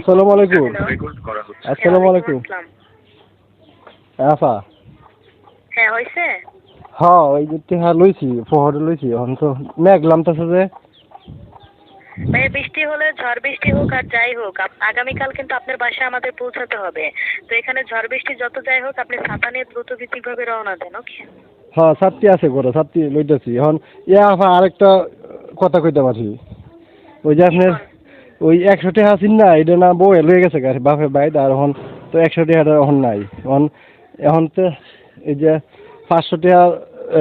আসসালামু আলাইকুম। আসসালামু আলাইকুম। আফা হ্যাঁ হয়েছে। হ্যাঁ ওই যে টেহা লইছি ফহরে লইছি এখন তো মেঘলাম তো যে ভাই বৃষ্টি হলে ঝড় বৃষ্টি হোক আর যাই হোক আগামীকাল কিন্তু আপনার বাসায় আমাদের পৌঁছাতে হবে। তো এখানে ঝড় বৃষ্টি যত যাই হোক আপনি ছাতা নিয়ে দ্রুত ভিত্তিকভাবে রওনা দেন। ওকে। হ্যাঁ ছাত্রী আছে ঘরে ছাত্রী লইতেছি এখন আফা আরেকটা কথা কইতে পারি। ওই যে আপনার ওই 100 টাকা আছেন না এটা না বউ লয়ে গেছে গাছ বাপের বাইর আর এখন তো 100 টাকাটা এখন নাই এখন তো এই যে 500 টাকা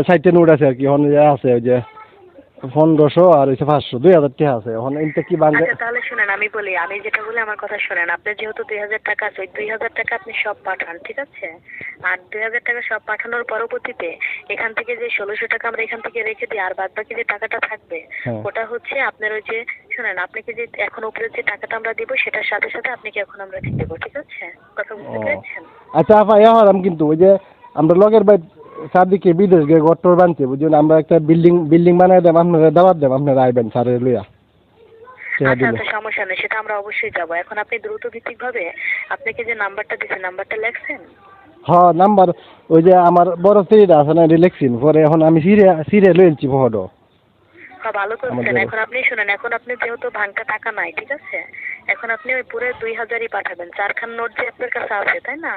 60 নোট আছে আর কি এখন আছে ওই যে 1500 আর হচ্ছে 500 2000 টাকা আছে এখন এইটা কি বাংলা। আচ্ছা তাহলে শুনেন আমি বলি, আমি যেটা বলি আমার কথা শুনেন। আপনার যেহেতু 2000 টাকা আছে, ওই 2000 টাকা আপনি সব পাঠান, ঠিক আছে? আর 2000 টাকা সব পাঠানোর পরবর্তীতে এখান থেকে যে 1600 টাকা আমরা এখান থেকে রেখে দিই, আর বাদ বাকি যে টাকাটা থাকবে ওটা হচ্ছে আপনার ওই যে শুনেন, আপনাকে যে এখন উপরে যে টাকাটা আমরা দিব সেটার সাথে সাথে আপনাকে এখন আমরা দিয়ে দেবো, ঠিক আছে? কথা বুঝতে পেরেছেন? আচ্ছা আপা হলাম কিন্তু ওই যে আমরা লগের বাই চারদিকে বিদেশ গিয়ে গট্টর বানতে বুঝুন আমরা একটা বিল্ডিং বানাই দেব আপনারা দাওয়াত দেব আপনারা আইবেন স্যারের লইয়া। আচ্ছা আচ্ছা সমস্যা নেই, সেটা আমরা অবশ্যই যাবো। এখন আপনি দ্রুত ভিত্তিকভাবে আপনাকে যে নাম্বারটা দিচ্ছেন নাম্বারটা লেখছেন? হ্যাঁ নাম্বার ওই যে আমার বড় স্ত্রীটা আছে না রিলেক্সিন পরে এখন আমি সিরে লইছি ফটো। হ্যাঁ ভালো করছেন। এখন আপনি শুনেন, এখন আপনি যেহেতু ভাঙটা টাকা নাই, ঠিক আছে? এখন আপনি ওই পুরো 2000ই পাঠাবেন। 4খান নোট যে আপনার কাছে আছে তাই না?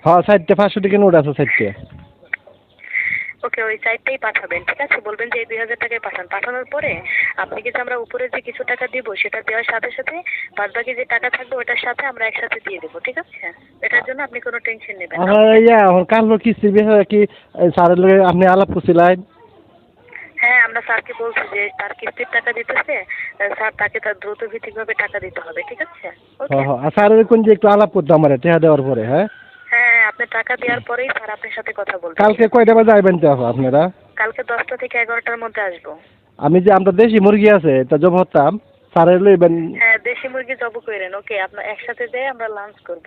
হ্যাঁ 4টে 500 টাকা নোট আছে 4টে। ওকে ওই 4টাই পাঠাবেন, ঠিক আছে? বলবেন যে এই 2000 টাকায় পাঠান। পাঠানোর পরে আপনি কিন্তু আমরা উপরে যে কিছু টাকা দিব সেটা দেওয়ার সাথে সাথে বাদ বাকি যে টাকা থাকবে ওটার সাথে আমরা একসাথে দিয়ে দেবো, ঠিক আছে? এটার জন্য আপনি কোনো টেনশন নেবেন না। এখন কাল কিস্তির বিষয়ে কি স্যারের লগে আপনি আলাপ করছিলেন? হ্যাঁ আমরা স্যারকে বলছি যে তার কিস্তির টাকা দিতেছে, স্যার তাকে তার দ্রুত ভিত্তিকভাবে টাকা দিতে হবে, ঠিক আছে? ওকে। হ্যাঁ স্যারের কোন যে একটু আলাপ করতে আমার টাকা দেওয়ার পরে। হ্যাঁ হ্যাঁ আপনি টাকা দেওয়ার পরেই স্যার আপনার সাথে কথা বলবেন। কালকে কয়টা বাজে আইবেন তো আপনারা? কালকে 10টা থেকে 11টার মধ্যে আসবো। আমি যে আমরা দেশি মুরগি আছে তা জব হতাম স্যারের লইবেন। হ্যাঁ দেশি মুরগি জব করেন। ওকে আপনার একসাথে যাই আমরা লাঞ্চ করব।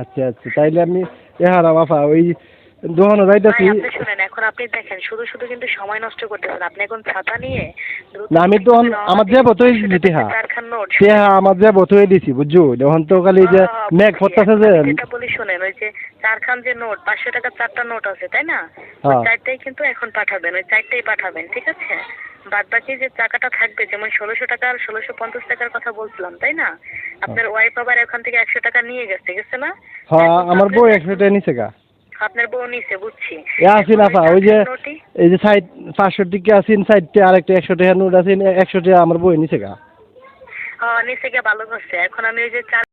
আচ্ছা আচ্ছা তাইলে আমি বাপা ওই দোকানে যাইতেছি। আপনি শুনেন, এখন আপনি দেখেন শুধু শুধু কিন্তু সময় নষ্ট করতেছেন। আপনি এখন ছাতা নিয়ে না আমি তো আমার যে বতই দিতে হ্যাঁ আমার যে বতই দিছি বুঝছো এখন তো খালি যে মেঘ পড়তেছে যে যেটা বলি শুনেন, ওই যে 4খান যে নোট 500 টাকা 4টা নোট আছে তাই না? ওই 4টাই কিন্তু এখন পাঠাবেন, ওই 4টাই পাঠাবেন, ঠিক আছে? বাদ বাকি যে টাকাটা থাকবে যেমন 1600 টাকা আর 1650 টাকার কথা বলছিলাম তাই না? আপনার ওয়াইফ আবার এখান থেকে 100 টাকা নিয়ে গেছে না? হ্যাঁ আমার বউ 100 টাকা নিছে গা। আপনার বউ নিছে বুঝছি। আসিন আপা ওই যে এই যে 500 টাকা আসিন 60টে আরেকটা 100 টাকা নোট আসিন 100 টাকা আমার বউ নিছে গা। হ্যাঁ নিচে গিয়ে ভালো করছে। এখন আমি ওই যে